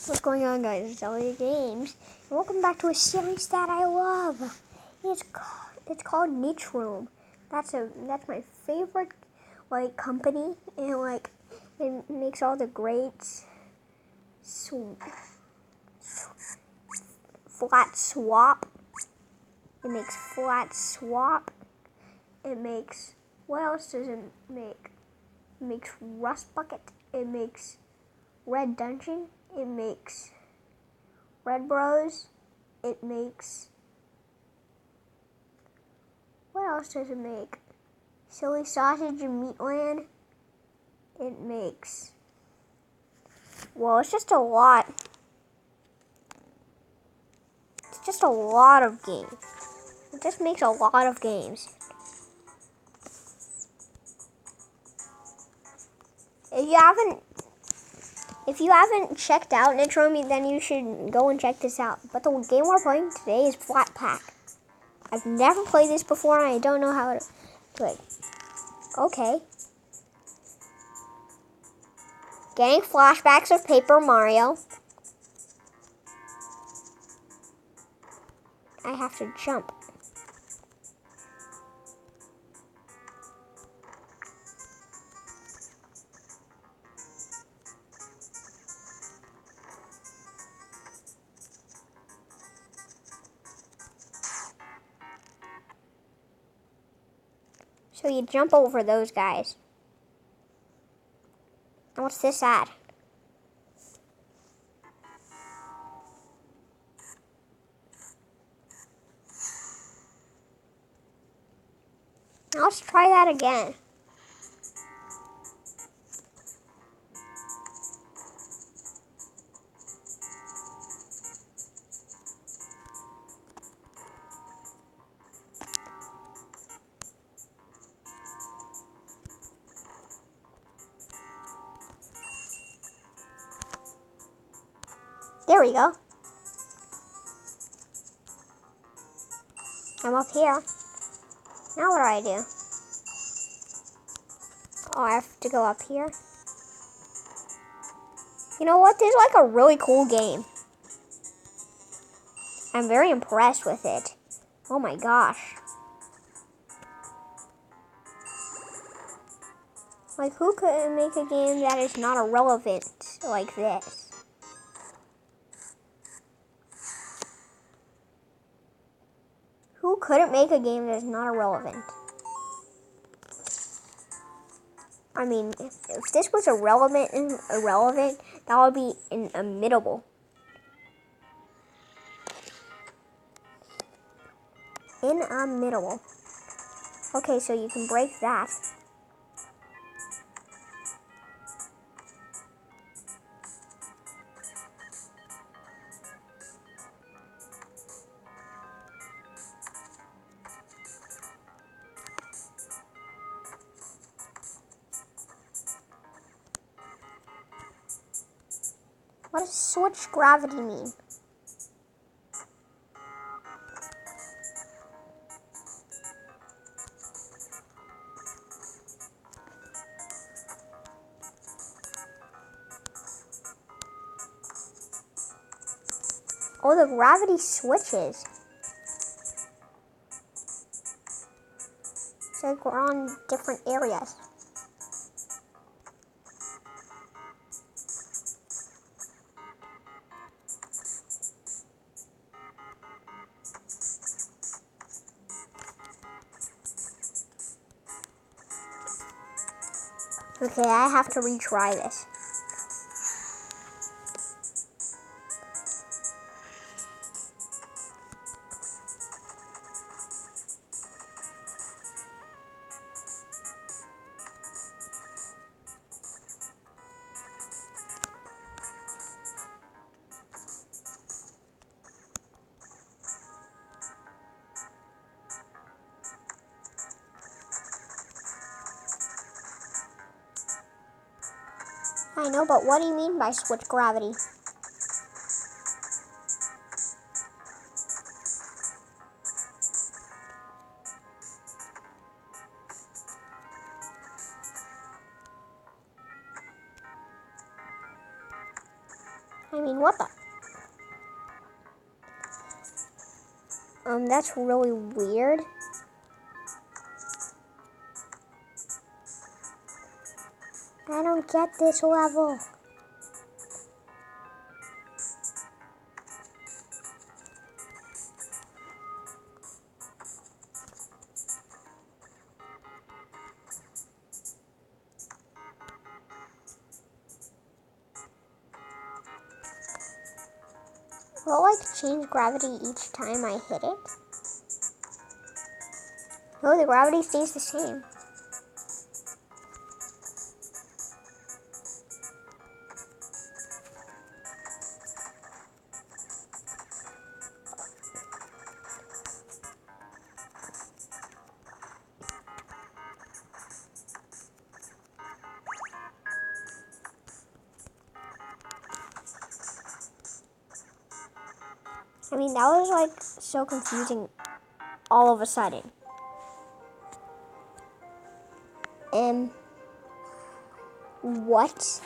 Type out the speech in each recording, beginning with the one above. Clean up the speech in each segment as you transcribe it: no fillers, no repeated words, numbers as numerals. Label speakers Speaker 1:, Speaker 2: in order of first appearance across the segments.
Speaker 1: What's going on, guys? It's Elliot Games, and welcome back to a series that I love. It's called Niche Room. That's my favorite company, and it makes all the great flat swap. It makes flat swap. It makes, what else does it make? It makes Rust Bucket. It makes Red Dungeon. It makes Red Bros. It makes, what else does it make? Silly Sausage and Meatland. It makes, well, it's just a lot. It's just a lot of games. It just makes a lot of games. If you haven't checked out Niche Room, then you should go and check this out. But the game we're playing today is Flatpak. I've never played this before, and I don't know how to play. Okay. Getting flashbacks of Paper Mario. I have to jump. So you jump over those guys. And what's this at? Now let's try that again. There we go. I'm up here. Now what do I do? Oh, I have to go up here. You know what? This is like a really cool game. I'm very impressed with it. Oh my gosh. Like, who could make a game that is not irrelevant like this? Who couldn't make a game that is not irrelevant? I mean, if this was irrelevant, that would be inimitable. Inimitable. Okay, so you can break that. What does switch gravity mean? Oh, the gravity switches. It's like we're on different areas. Okay, I have to retry this. I know, but what do you mean by switch gravity? I mean, what the? That's really weird. I don't get this level. Will it like change gravity each time I hit it? No, the gravity stays the same. I mean, that was like so confusing all of a sudden. What?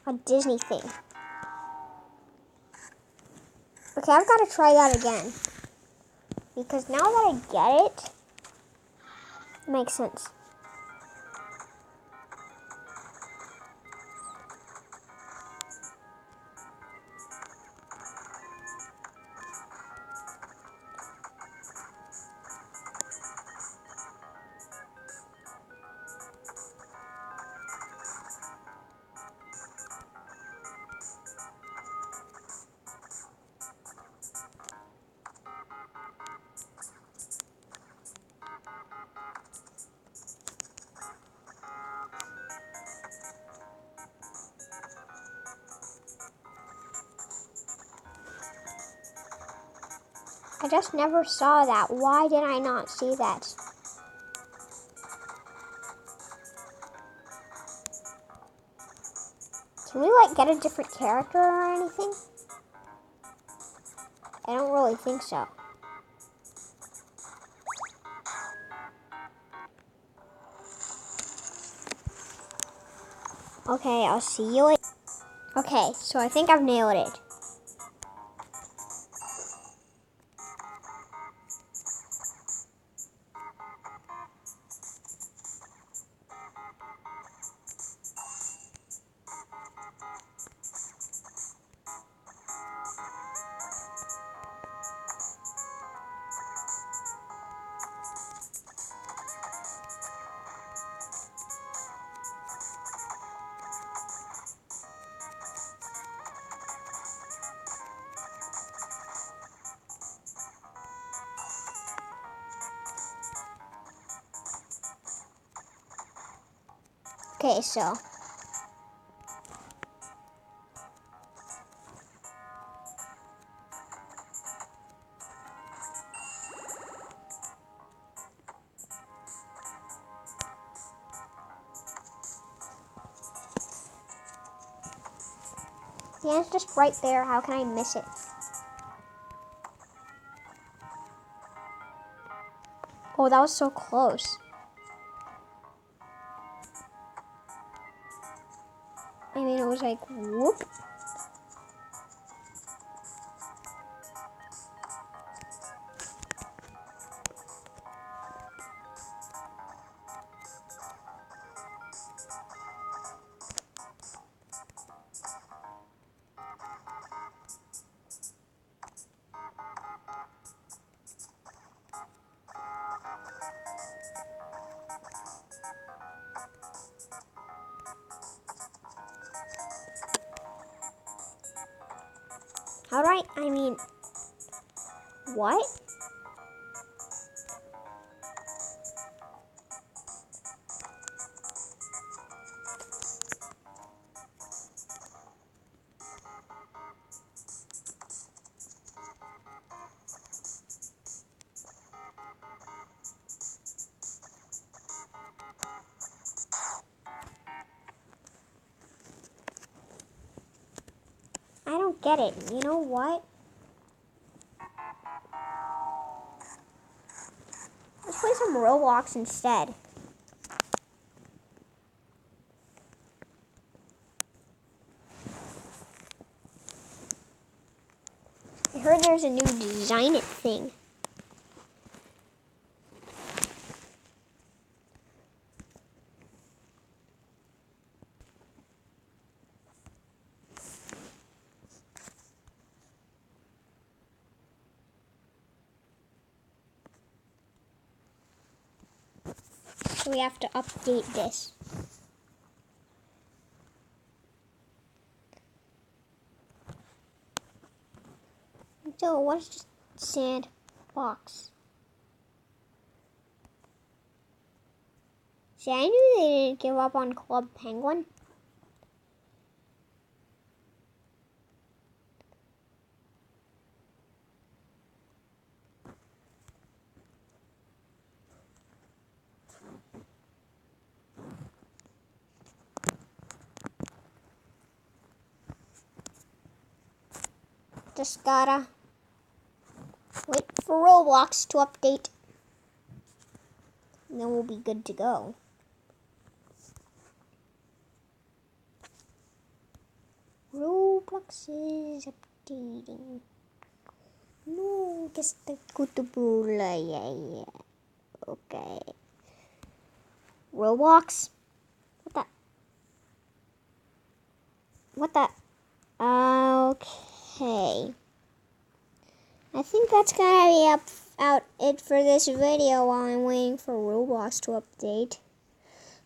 Speaker 1: A Disney thing. Okay, I've got to try that again. Because now that I get it, it makes sense. I just never saw that. Why did I not see that? Can we like get a different character or anything? I don't really think so. Okay, I'll see you later. Okay, so I think I've nailed it. Okay, so. Yeah, it's just right there. How can I miss it? Oh, that was so close. I mean, it was like, whoop. How do I mean, what? I don't get it. You know what? Let's play some Roblox instead. heard there's a new design it thing. So we have to update this. So what's just sandbox? See, I knew they didn't give up on Club Penguin. Just gotta wait for Roblox to update. And then we'll be good to go. Roblox is updating. No, guess the kutubula, yeah. Okay. Roblox? What the? Okay. I think that's gonna be it for this video while I'm waiting for Roblox to update.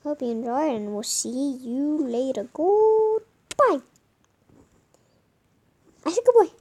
Speaker 1: Hope you enjoyed and we'll see you later. Goodbye. I said goodbye.